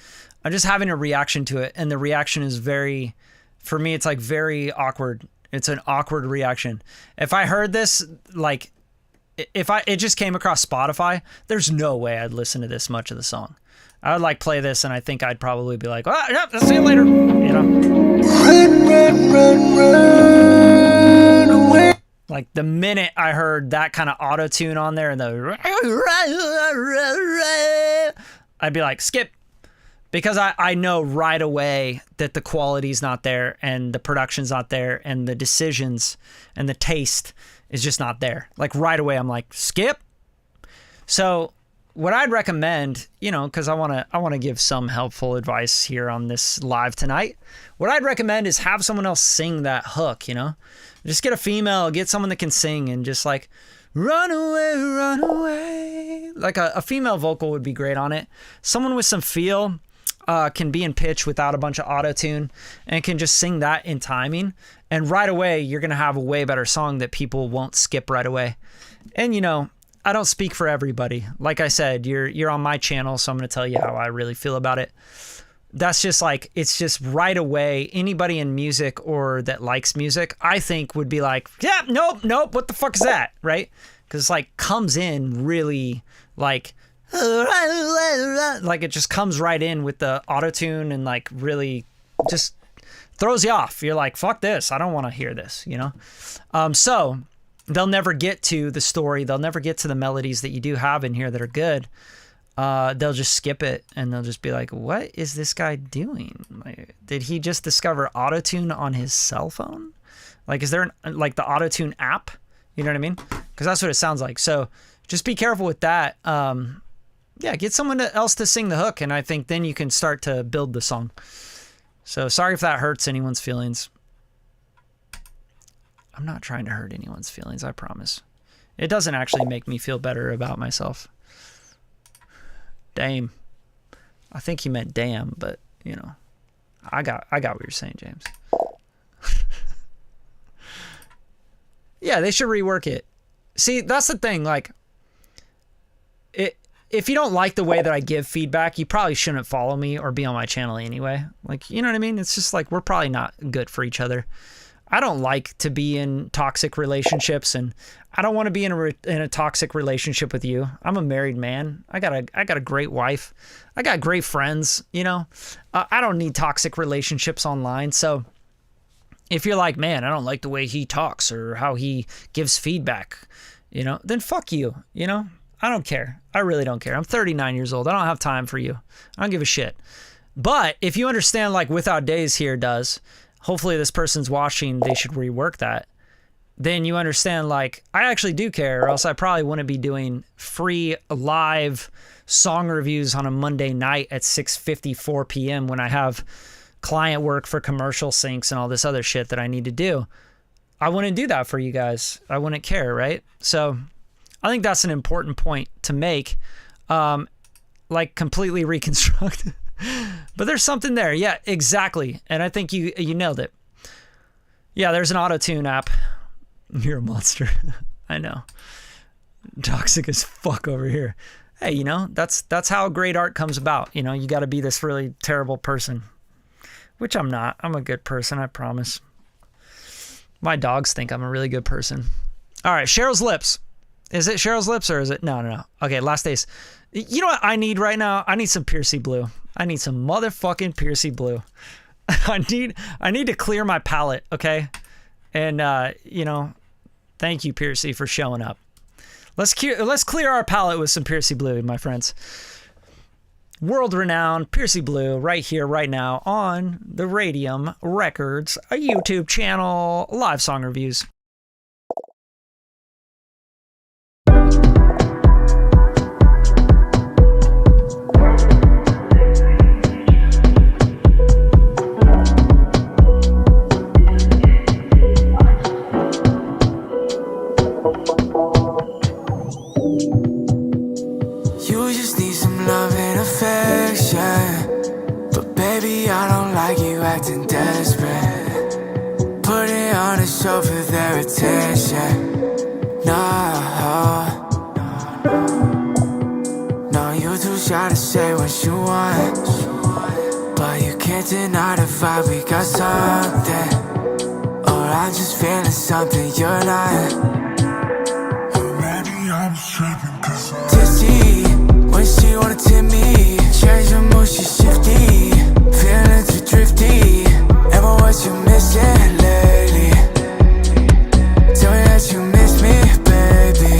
having a reaction to it. And the reaction is very, for me, it's like very awkward. It's an awkward reaction. If I heard this, like it just came across Spotify, there's no way I'd listen to this much of the song. I would like play this and I think I'd probably be like, oh, yeah, see you later. You know? Run, run, run, run away. Like the minute I heard that kind of auto tune on there and I'd be like, skip. Because I know right away that the quality's not there and the production's not there and the decisions and the taste is just not there. Like right away, I'm like, skip. So what I'd recommend, you know, because I want to give some helpful advice here on this live tonight. What I'd recommend is have someone else sing that hook, you know? Just get a female, get someone that can sing and just like, run away, run away. Like a female vocal would be great on it. Someone with some feel can be in pitch without a bunch of auto-tune and can just sing that in timing. And right away, you're going to have a way better song that people won't skip right away. And, you know, I don't speak for everybody. Like I said, you're on my channel, so I'm going to tell you how I really feel about it. That's just like, it's just right away, anybody in music or that likes music, I think would be like, yeah, nope, what the fuck is that, right? Because it's like comes in really like it just comes right in with the auto-tune and like really just throws you off. You're like, fuck this, I don't want to hear this, you know? So they'll never get to the story. They'll never get to the melodies that you do have in here that are good. They'll just skip it and they'll just be like, what is this guy doing? Like, did he just discover auto-tune on his cell phone? Like, is there like the auto-tune app? You know what I mean? Because that's what it sounds like. So just be careful with that. Yeah, get someone else to sing the hook, and I think then you can start to build the song. So sorry if that hurts anyone's feelings. I'm not trying to hurt anyone's feelings, I promise. It doesn't actually make me feel better about myself. Dame. I think he meant damn, but, you know, I got what you're saying, James. Yeah, they should rework it. See, that's the thing, like, if you don't like the way that I give feedback, you probably shouldn't follow me or be on my channel anyway. Like, you know what I mean? It's just like, we're probably not good for each other. I don't like to be in toxic relationships, and I don't want to be in a toxic relationship with you. I'm a married man. I got a great wife. I got great friends, you know? I don't need toxic relationships online. So if you're like, man, I don't like the way he talks or how he gives feedback, you know, then fuck you, you know? I don't care. I really don't care. I'm 39 years old. I don't have time for you. I don't give a shit. But if you understand, like Without Days here does, hopefully this person's watching, they should rework that. Then you understand, like, I actually do care, or else I probably wouldn't be doing free live song reviews on a Monday night at 6:54 p.m. when I have client work for commercial syncs and all this other shit that I need to do. I wouldn't do that for you guys. I wouldn't care, right? So I think that's an important point to make, like completely reconstruct. But there's something there. Yeah, exactly. And I think you nailed it. Yeah, there's an auto-tune app. You're a monster. I know. Toxic as fuck over here. Hey, you know, that's how great art comes about. You know, you got to be this really terrible person, which I'm not. I'm a good person, I promise. My dogs think I'm a really good person. All right, Cheryl's Lips. Is it Cheryl's Lips or is it? No. Okay, Last Days. You know what I need right now? I need some Piercy Blue. I need some motherfucking Piercy Blue. I need to clear my palate, okay? And, you know, thank you, Piercy, for showing up. Let's clear our palate with some Piercy Blue, my friends. World-renowned Piercy Blue right here, right now on the Radium Records, a YouTube channel, live song reviews. You just need some love and affection, but baby, I don't like you acting desperate. Put it on a show for their attention. No, you're too shy to say what you want, but you can't deny the vibe, we got something. Or I'm just feeling something you're not. Maybe I'm tripping cause tipsy, when she wanna tip me, change her mood, she's shifty, feeling too drifty. Ever what you missing lately? Tell me that you miss me, baby.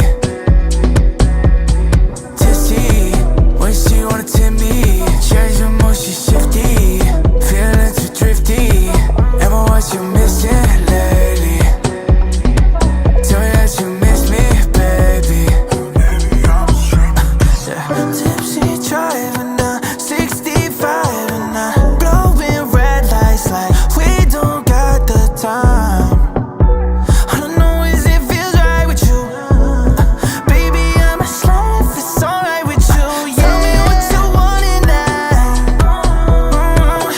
Tipsy, when she wanna tip me, change her mood, she's shifty, feeling too drifty. Ever what you missing lately? Tell me that you Tipsy driving down 65 and I glowing red lights like we don't got the time. All I know is it feels right with you. Baby, I'm a slave if it's alright with you. Yeah. Tell me what you want tonight.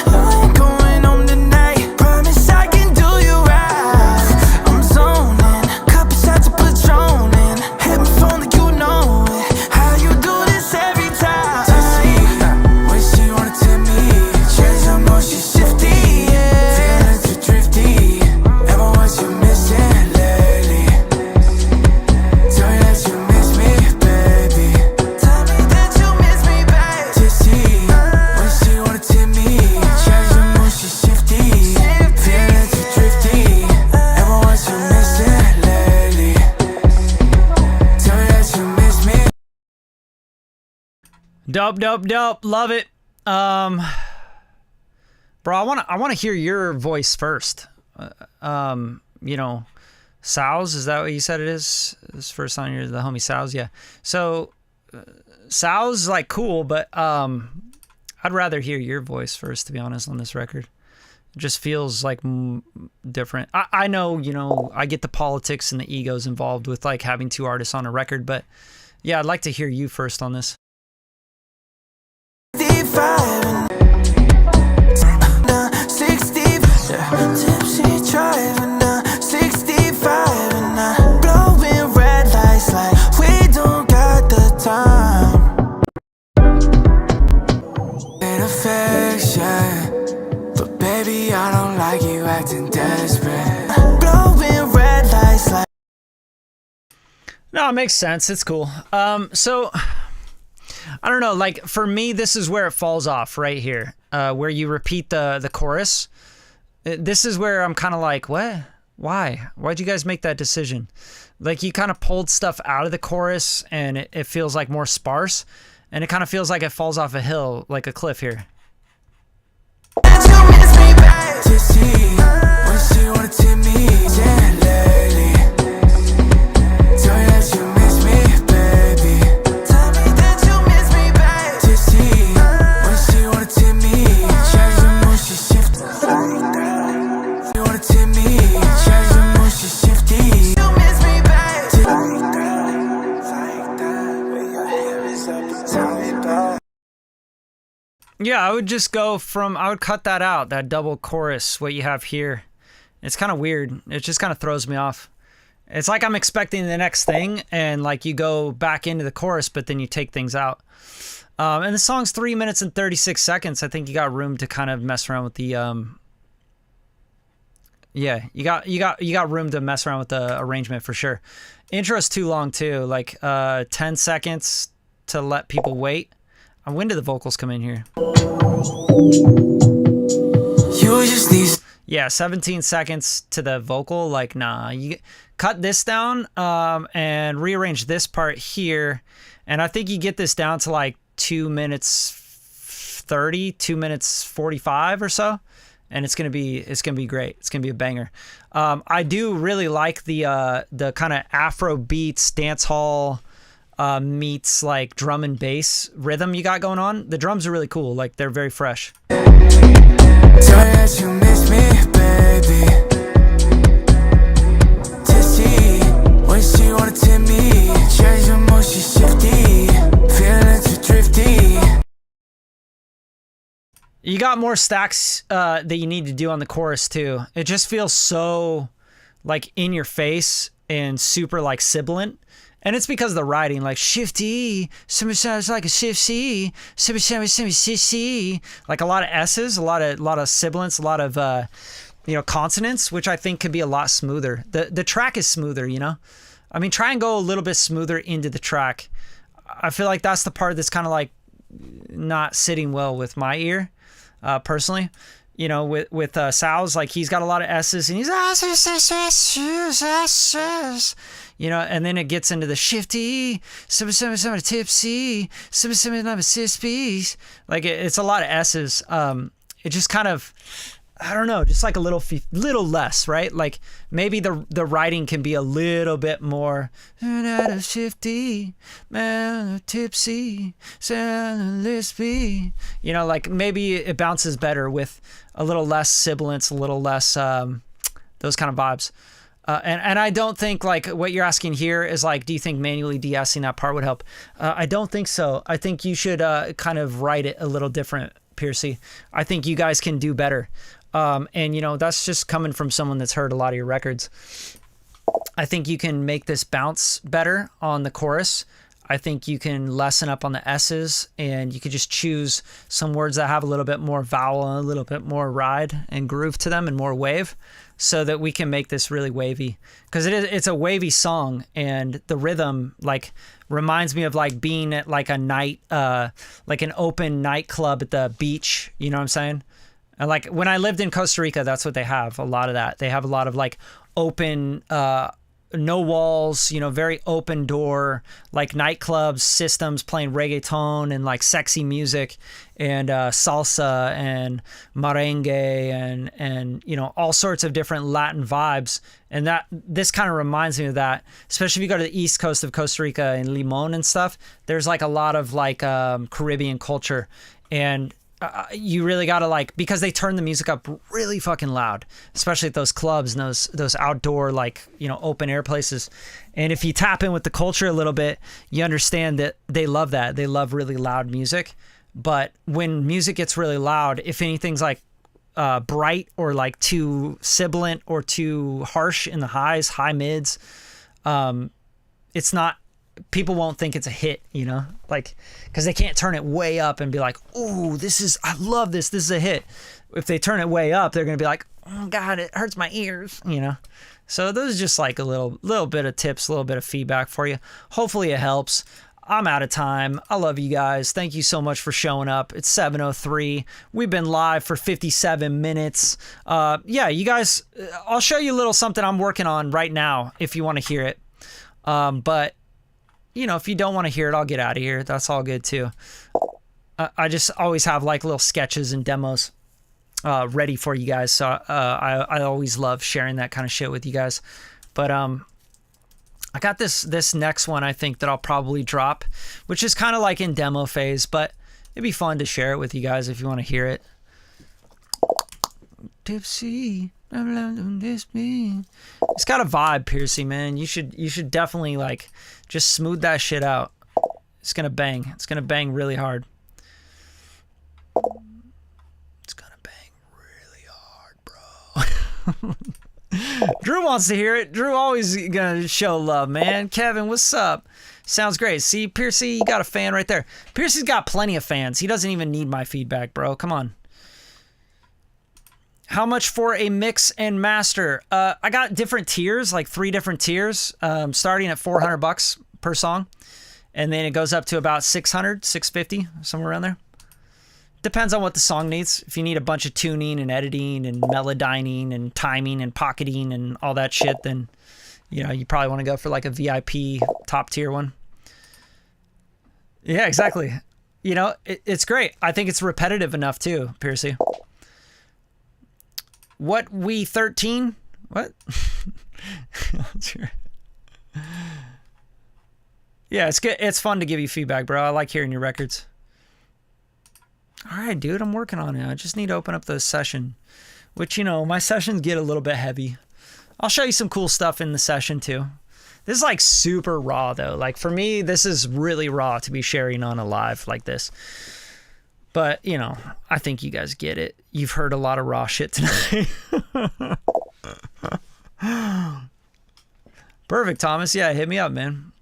You ain't going home tonight. Promise I can do you right. I'm zoning, couple shots of Patron in. Hit my phone like you know it. How you do this every time? Tipsy, when she wanna tip me, change her mood, she shifty. Feeling too drifty. Ever what you missing lately? Tell me that you miss me, baby. Tell me that you miss me, babe. Tipsy, when she wanna tip me, change her mood, she shifty. Feeling too drifty. Ever what you missing lately? Tell me that you miss me. Dope. Love it. Bro, I wanna hear your voice first. You know, Sal's, is that what you said it is? This first time you're the homie Sal's, yeah. So Sal's like cool, but I'd rather hear your voice first, to be honest, on this record. It just feels like different. I know, you know, I get the politics and the egos involved with like having two artists on a record, but yeah, I'd like to hear you first on this. 65 and 60, tipsy driving down 65 and I glowing red lights like we don't got the time. In affection, but baby I don't like you acting desperate. Glowing red lights like. No, it makes sense. It's cool. So I don't know, like for me, this is where it falls off right here, where you repeat the chorus. This is where I'm kind of like, what? Why'd you guys make that decision? Like you kind of pulled stuff out of the chorus and it feels like more sparse and it kind of feels like it falls off a hill, like a cliff here. Yeah, I would just I would cut that out, that double chorus, what you have here. It's kind of weird. It just kind of throws me off. It's like I'm expecting the next thing and like you go back into the chorus, but then you take things out. And the song's 3 minutes and 36 seconds. I think you got room to kind of mess around with the, yeah, you got room to mess around with the arrangement for sure. Intro's too long too, like 10 seconds to let people wait. When did the vocals come in here? You just need. Yeah, 17 seconds to the vocal. Like, nah, you cut this down and rearrange this part here. And I think you get this down to like 2 minutes 30, 2 minutes 45 or so. And it's gonna be great. It's gonna be a banger. I do really like the kind of Afro beats, dance hall meets like drum and bass rhythm you got going on. The drums are really cool. Like they're very fresh. Tell me that you miss me, baby. Tipsy, when she wanna tip me, change her mood, she shifty. Feeling too drifty. You got more stacks that you need to do on the chorus too. It just feels so like in your face and super like sibilant. And it's because of the writing, like shifty, somebody sounds like a shift C, somebody, like a lot of S's, a lot of sibilants, a lot of consonants, which I think could be a lot smoother. The track is smoother, you know. I mean, try and go a little bit smoother into the track. I feel like that's the part that's kind of like not sitting well with my ear, personally. You know, with Sal's, like he's got a lot of S's and he's you know, and then it gets into the shifty, tipsy, like it's a lot of S's. It just kind of, I don't know, just like a little less, right? Like maybe the writing can be a little bit more shifty, man, tipsy, lispy. You know, like maybe it bounces better with a little less sibilance, a little less those kind of vibes. And I don't think like what you're asking here is like, do you think manually de-essing that part would help? I don't think so. I think you should kind of write it a little different, Piercy. I think you guys can do better. And, you know, that's just coming from someone that's heard a lot of your records. I think you can make this bounce better on the chorus. I think you can lessen up on the S's, and you could just choose some words that have a little bit more vowel, a little bit more ride and groove to them and more wave, so that we can make this really wavy. Because it's a wavy song, and the rhythm like reminds me of like being at like a night, like an open nightclub at the beach. You know what I'm saying? And like when I lived in Costa Rica, that's what they have. A lot of that. They have a lot of like open, no walls, you know, very open door, like nightclubs, systems playing reggaeton and like sexy music and salsa and merengue and you know, all sorts of different Latin vibes. And this kind of reminds me of that, especially if you go to the east coast of Costa Rica and Limon and stuff. There's like a lot of like Caribbean culture, and you really gotta like, because they turn the music up really fucking loud, especially at those clubs and those outdoor, like, you know, open air places. And if you tap in with the culture a little bit, you understand that they love that. They love really loud music. But when music gets really loud, if anything's like bright or like too sibilant or too harsh in the highs, high mids, it's not, people won't think it's a hit, you know, like, because they can't turn it way up and be like, "Ooh, I love this. This is a hit." If they turn it way up, they're gonna be like, "Oh God, it hurts my ears," you know. So those are just like a little bit of tips, a little bit of feedback for you. Hopefully it helps. I'm out of time. I love you guys. Thank you so much for showing up. It's 7:03. We've been live for 57 minutes. Yeah, you guys, I'll show you a little something I'm working on right now if you want to hear it. But you know, if you don't want to hear it, I'll get out of here. That's all good too. I just always have like little sketches and demos ready for you guys. So I always love sharing that kind of shit with you guys. But I got this next one I think that I'll probably drop, which is kind of like in demo phase, but it'd be fun to share it with you guys if you want to hear it. Tipsy. It's got a vibe, Piercy, man. You should definitely like just smooth that shit out. It's gonna bang. It's gonna bang really hard. It's gonna bang really hard, bro. Drew wants to hear it. Drew always gonna show love, man. Kevin, what's up? Sounds great. See, Piercy, you got a fan right there. Piercy's got plenty of fans. He doesn't even need my feedback, bro. Come on. How much for a mix and master? I got different tiers, like 3 different tiers, starting at $400 per song. And then it goes up to about $600, $650, somewhere around there. Depends on what the song needs. If you need a bunch of tuning and editing and melodyning and timing and pocketing and all that shit, then, you know, you probably want to go for like a VIP top tier one. Yeah, exactly. You know, it's great. I think it's repetitive enough too, Piercy. What we 13? What? Yeah, it's good. It's fun to give you feedback, bro. I like hearing your records. All right, dude, I'm working on it. I just need to open up the session, which, you know, my sessions get a little bit heavy. I'll show you some cool stuff in the session too. This is like super raw though. Like for me, this is really raw to be sharing on a live like this. But, you know, I think you guys get it. You've heard a lot of raw shit tonight. Perfect, Thomas. Yeah, hit me up, man.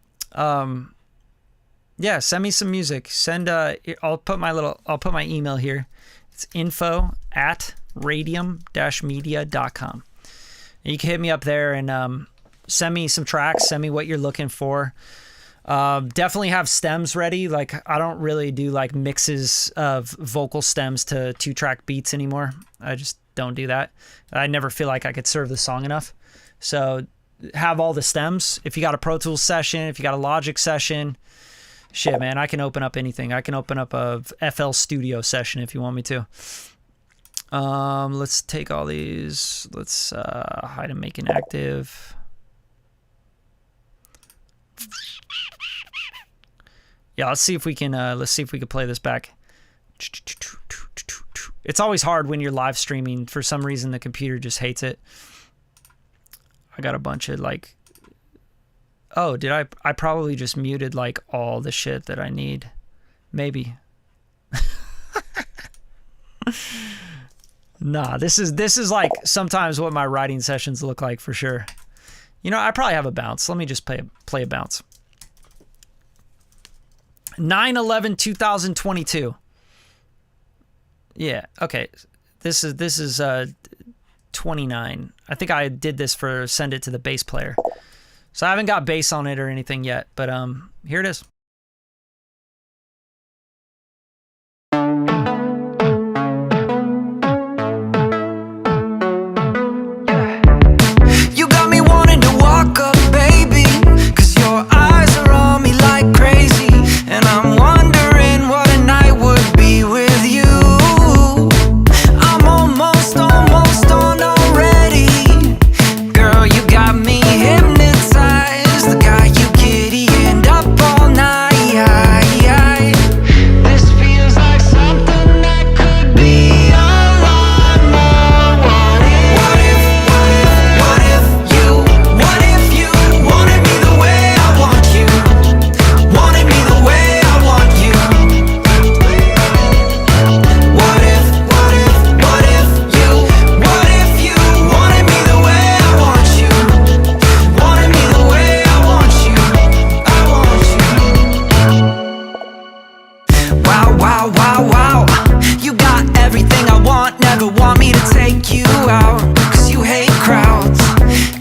Yeah, send me some music. I'll put my email here. It's info@radium-media.com. You can hit me up there and send me some tracks. Send me what you're looking for. Definitely have stems ready. Like I don't really do like mixes of vocal stems to 2-track beats anymore. I just don't do that. I never feel like I could serve the song enough. So have all the stems. If you got a Pro Tools session, if you got a Logic session, shit, man, I can open up anything. I can open up a FL Studio session if you want me to. Let's take all these. Let's hide and make inactive. Yeah, let's see if we can play this back. It's always hard when you're live streaming. For some reason, the computer just hates it. I got a bunch of like... Oh, did I probably just muted like all the shit that I need. Maybe. Nah, this is like sometimes what my writing sessions look like for sure. You know, I probably have a bounce. Let me just play a bounce. 9/11/2022. Yeah, okay. This is 29. I think I did this for send it to the bass player. So I haven't got bass on it or anything yet, but here it is. You got me wanting to walk up, baby, 'cause your eyes are on me like crazy. And I'm wondering what a night would be with you. I'm almost on already. Girl, you got me hypnotized. Look how you giddying up all night. This feels like something that could be a lot more. What if you wanted me the way I want you? Wanted me the way I want you. What if you wanted me the way I want you? Wanted me the way I want you. I want you. Wow. You got everything I want. Never want me to take you out, 'cause you hate crowds.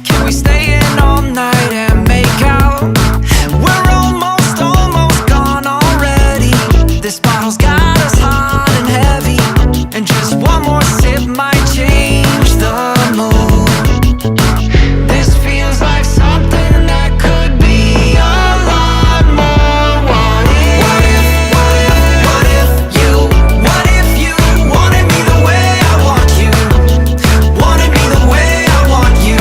Can we stay in all night and make out? We're almost gone already. This bottle's got us hot and heavy, and just one more sip might change the mood. This feels like something that could be a lot more. What if you wanted me the way I want you? Wanted me the way I want you.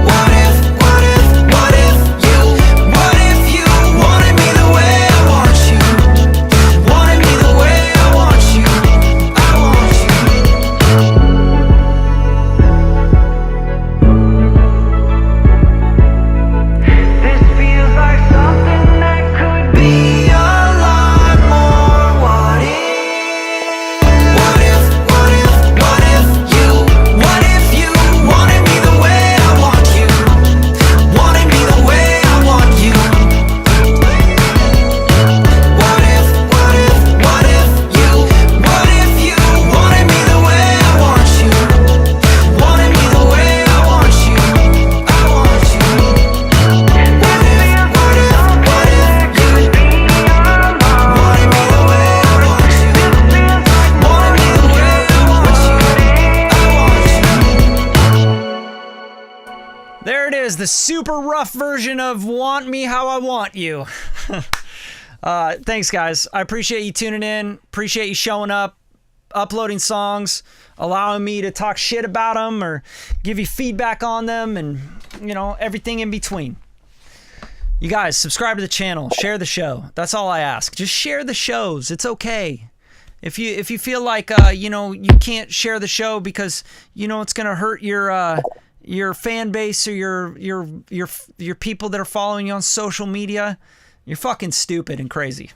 What if you wanted me the way I want you? Wanted me the way I want you. I want you. This feels like something that could be a lot more. What if you wanted me the way I want you? Wanted me the way I want you. What if you wanted me the way I want you? Wanted me the way I want you. I want you. What if you wanted me the way I want you? Wanted me the way I want you. I want you. There it is, the super rough version of Want Me How I Want You. Thanks, guys. I appreciate you tuning in. Appreciate you showing up, uploading songs, allowing me to talk shit about them or give you feedback on them, and, you know, everything in between. You guys, subscribe to the channel, share the show. That's all I ask. Just share the shows. It's okay. If you feel like you know, you can't share the show because you know it's gonna hurt your fan base or your people that are following you on social media, you're fucking stupid and crazy.